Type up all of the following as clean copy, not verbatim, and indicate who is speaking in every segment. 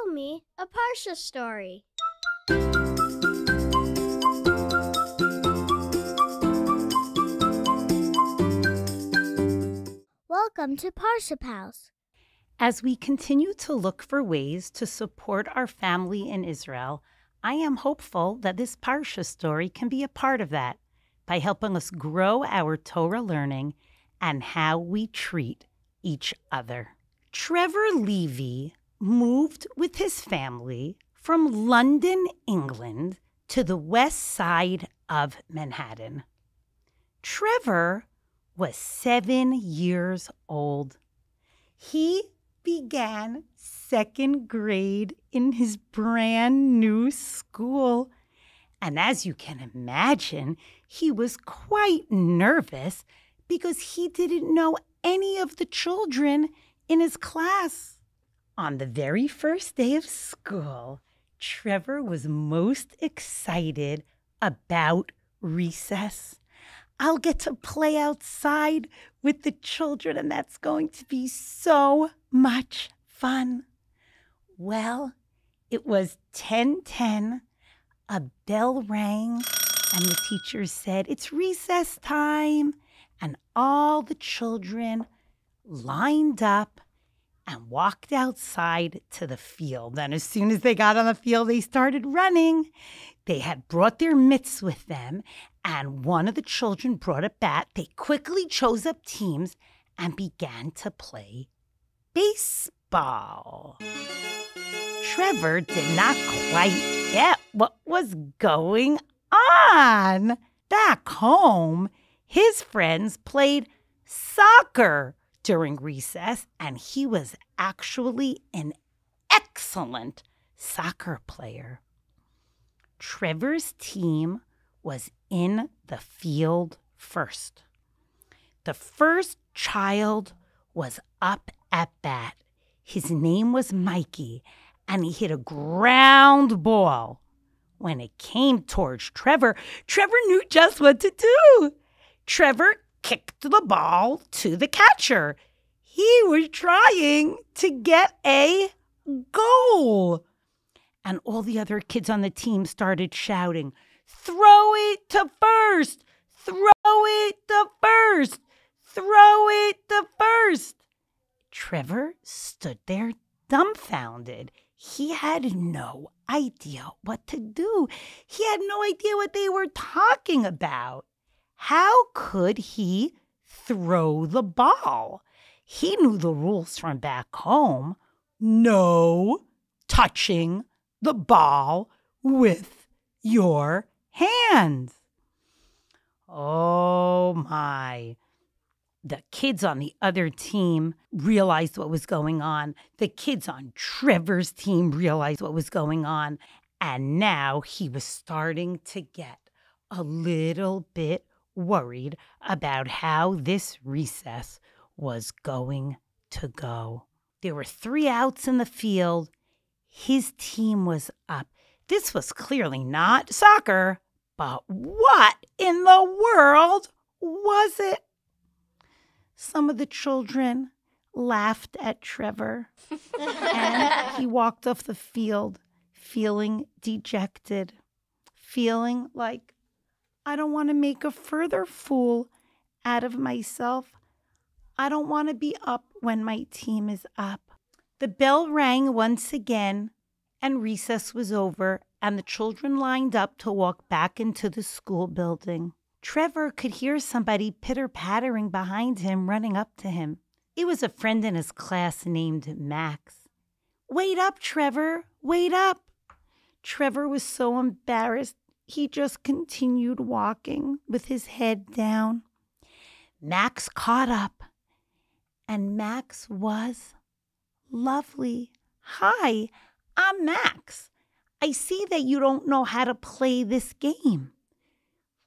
Speaker 1: me a Parsha story. Welcome to Parsha House.
Speaker 2: As we continue to look for ways to support our family in Israel, I am hopeful that this Parsha story can be a part of that by helping us grow our Torah learning and how we treat each other. Trevor Levy moved with his family from London, England, to the west side of Manhattan. Trevor was 7 years old. He began second grade in his brand new school. And as you can imagine, he was quite nervous because he didn't know any of the children in his class. On the very first day of school, Trevor was most excited about recess. I'll get to play outside with the children, and that's going to be so much fun. Well, it was 10:10. A bell rang, and the teacher said, "It's recess time." And all the children lined up and walked outside to the field. And as soon as they got on the field, they started running. They had brought their mitts with them, and one of the children brought a bat. They quickly chose up teams and began to play baseball. Trevor did not quite get what was going on. Back home, his friends played soccer during recess, and he was actually an excellent soccer player. Trevor's team was in the field first. The first child was up at bat. His name was Mikey, and he hit a ground ball. When it came towards Trevor, Trevor knew just what to do. Trevor kicked the ball to the catcher. He was trying to get a goal. And all the other kids on the team started shouting, "Throw it to first! Throw it to first! Throw it to first!" Trevor stood there dumbfounded. He had no idea what to do. He had no idea what they were talking about. How could he throw the ball? He knew the rules from back home. No touching the ball with your hands. Oh my. The kids on the other team realized what was going on. The kids on Trevor's team realized what was going on. And now he was starting to get a little bit worried about how this recess was going to go. There were 3 outs in the field. His team was up. This was clearly not soccer, but what in the world was it? Some of the children laughed at Trevor, and he walked off the field feeling dejected, feeling like, I don't want to make a further fool out of myself. I don't want to be up when my team is up. The bell rang once again, and recess was over, and the children lined up to walk back into the school building. Trevor could hear somebody pitter-pattering behind him, running up to him. It was a friend in his class named Max. "Wait up, Trevor, wait up." Trevor was so embarrassed, he just continued walking with his head down. Max caught up, and Max was lovely. "Hi, I'm Max. I see that you don't know how to play this game.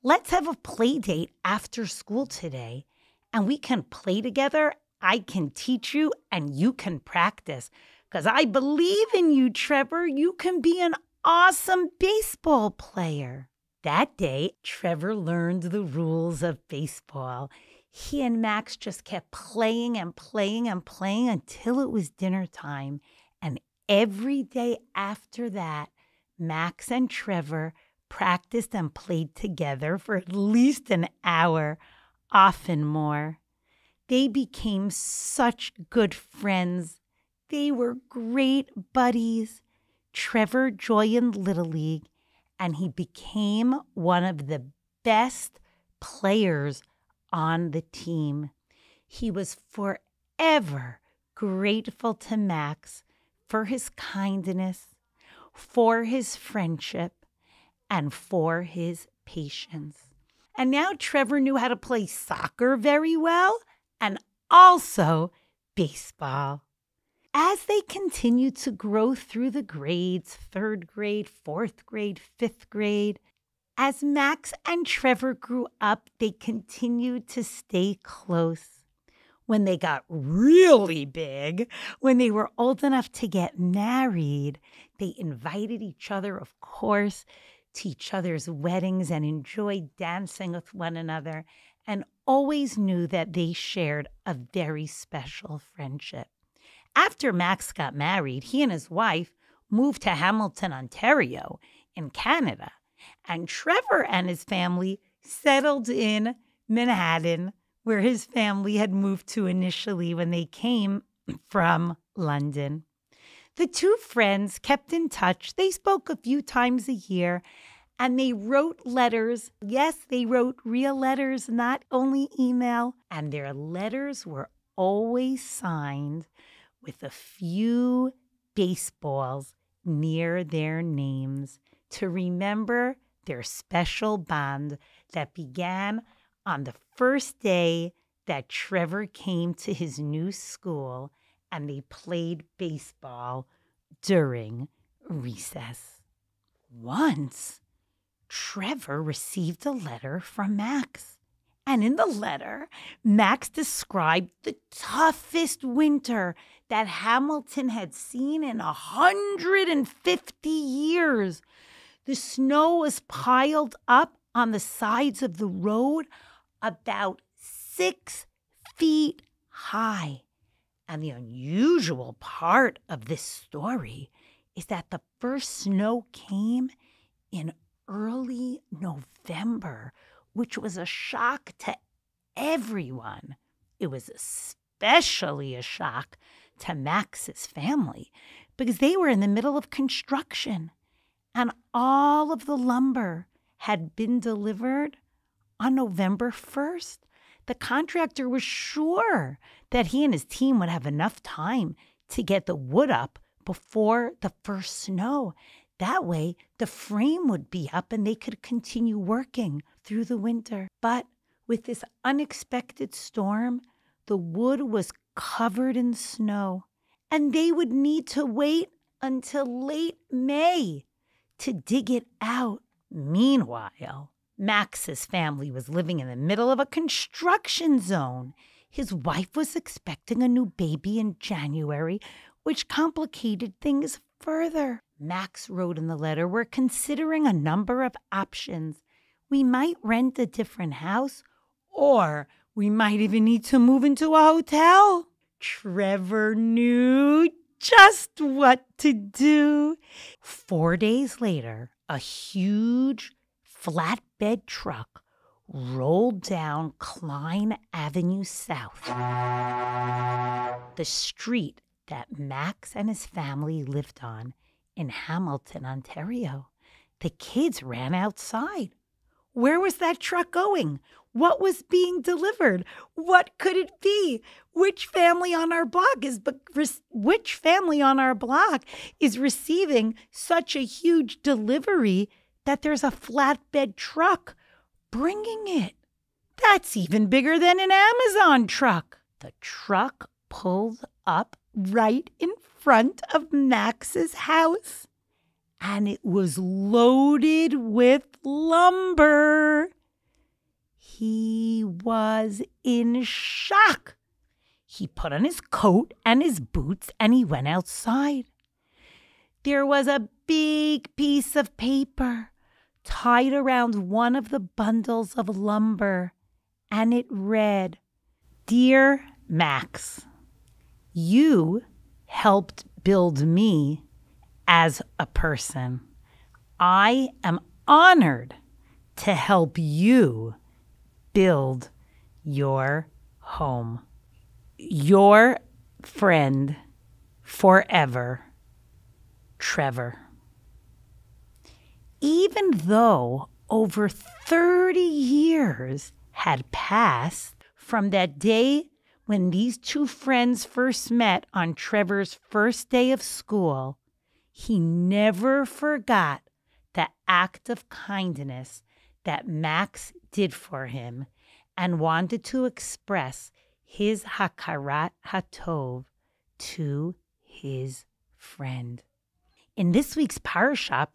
Speaker 2: Let's have a play date after school today, and we can play together. I can teach you, and you can practice. Because I believe in you, Trevor. You can be an awesome baseball player." That day, Trevor learned the rules of baseball. He and Max just kept playing and playing and playing until it was dinner time, and Every day after that, Max and Trevor practiced and played together for at least an hour, often more. They became such good friends. They were great buddies. Trevor joined Little League, and he became one of the best players on the team. He was forever grateful to Max for his kindness, for his friendship, and for his patience. And now Trevor knew how to play soccer very well and also baseball. As they continued to grow through the grades, 3rd grade, 4th grade, 5th grade, as Max and Trevor grew up, they continued to stay close. When they got really big, when they were old enough to get married, they invited each other, of course, to each other's weddings and enjoyed dancing with one another, and always knew that they shared a very special friendship. After Max got married, he and his wife moved to Hamilton, Ontario, in Canada, and Trevor and his family settled in Manhattan, where his family had moved to initially when they came from London. The two friends kept in touch. They spoke a few times a year, and they wrote letters. Yes, they wrote real letters, not only email. And their letters were always signed with a few baseballs near their names to remember their special bond that began on the first day that Trevor came to his new school and they played baseball during recess. Once, Trevor received a letter from Max. And in the letter, Max described the toughest winter that Hamilton had seen in 150 years. The snow was piled up on the sides of the road about 6 feet high. And the unusual part of this story is that the first snow came in early November, which was a shock to everyone. It was especially a shock to Max's family because they were in the middle of construction and all of the lumber had been delivered on November 1st. The contractor was sure that he and his team would have enough time to get the wood up before the first snow. That way, the frame would be up and they could continue working through the winter. But with this unexpected storm, the wood was covered in snow, and they would need to wait until late May to dig it out. Meanwhile, Max's family was living in the middle of a construction zone. His wife was expecting a new baby in January, which complicated things further. Max wrote in the letter, "We're considering a number of options. We might rent a different house, or we might even need to move into a hotel." Trevor knew just what to do. 4 days later, a huge flatbed truck rolled down Klein Avenue South, the street that Max and his family lived on in Hamilton, Ontario. The kids ran outside. Where was that truck going? What was being delivered? What could it be? Which family on our block is receiving such a huge delivery that there's a flatbed truck bringing it? That's even bigger than an Amazon truck. The truck pulled up right in front of Max's house, and it was loaded with lumber. He was in shock. He put on his coat and his boots and he went outside. There was a big piece of paper tied around one of the bundles of lumber, and it read, "Dear Max, you helped build me as a person. I am honored to help you build your home. Your friend forever, Trevor. Even though over 30 years had passed from that day when these two friends first met on Trevor's first day of school, he never forgot the act of kindness that Max did for him and wanted to express his hakarat hatov to his friend. In this week's Parashat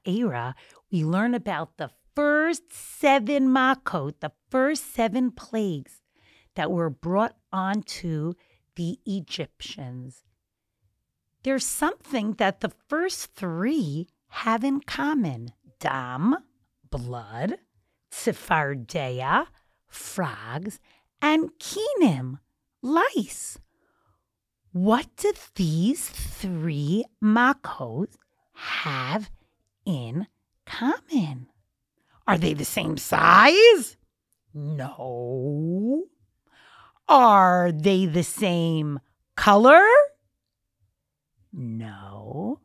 Speaker 2: Eyra, we learn about the first 7 makot, the first 7 plagues that were brought onto the Egyptians. There's something that the first 3 have in common: dam, blood, tzefardea, frogs, and kinim, lice. What do these 3 makot have in common? Are they the same size? No. Are they the same color? No.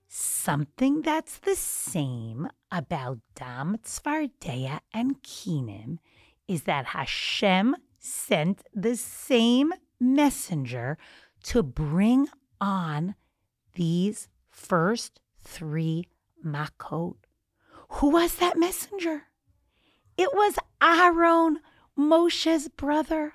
Speaker 2: Something that's the same about dam, tzefardea, and kinim is that Hashem sent the same messenger to bring on these first 3 makot. Who was that messenger? It was Aaron, Moshe's brother.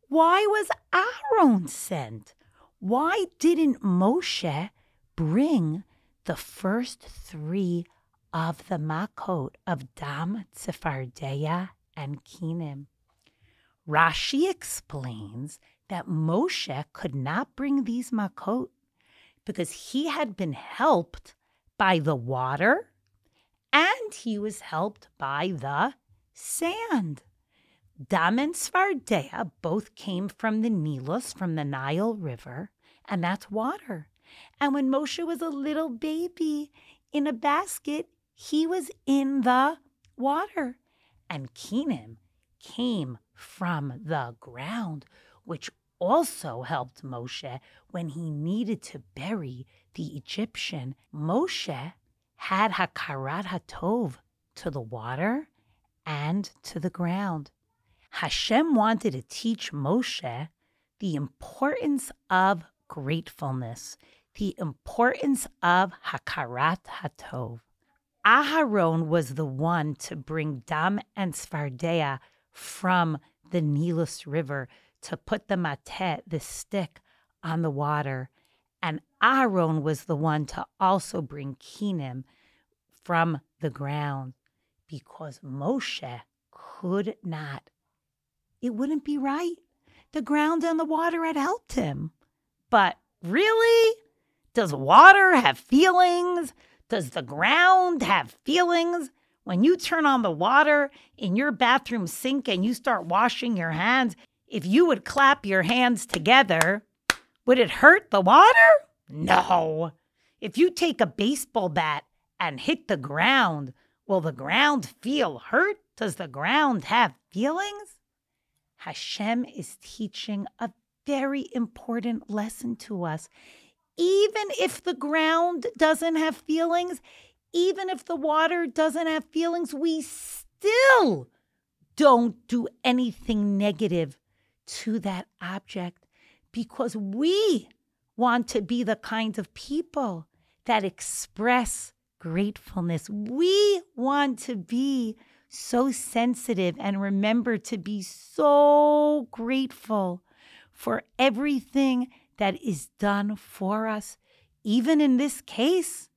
Speaker 2: Why was Aaron sent? Why didn't Moshe bring the first 3 of the makot of dam, tzefardea, and kinim? Rashi explains that Moshe could not bring these makot because he had been helped by the water and he was helped by the sand. Dam and tzefardea both came from the Nilus, from the Nile River, and that's water. And when Moshe was a little baby in a basket, he was in the water. And kinim came from the ground, which also helped Moshe when he needed to bury the Egyptian. Moshe had hakarat hatov to the water and to the ground. Hashem wanted to teach Moshe the importance of gratefulness, the importance of hakarat hatov. Aharon was the one to bring dam and tzefardea from the Nilus River to put the matet, the stick, on the water. And Aaron was the one to also bring kinim from the ground because Moshe could not. It wouldn't be right. The ground and the water had helped him. But really? Does water have feelings? Does the ground have feelings? When you turn on the water in your bathroom sink and you start washing your hands, if you would clap your hands together, would it hurt the water? No. If you take a baseball bat and hit the ground, will the ground feel hurt? Does the ground have feelings? Hashem is teaching a very important lesson to us. Even if the ground doesn't have feelings, even if the water doesn't have feelings, we still don't do anything negative to that object because we want to be the kind of people that express gratefulness. We want to be so sensitive and remember to be so grateful for everything that is done for us, even in this case,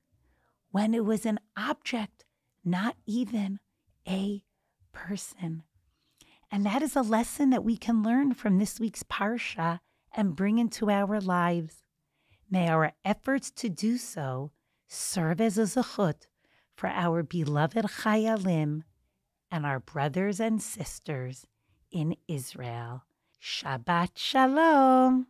Speaker 2: when it was an object, not even a person. And that is a lesson that we can learn from this week's Parsha and bring into our lives. May our efforts to do so serve as a zechut for our beloved Chayalim and our brothers and sisters in Israel. Shabbat Shalom.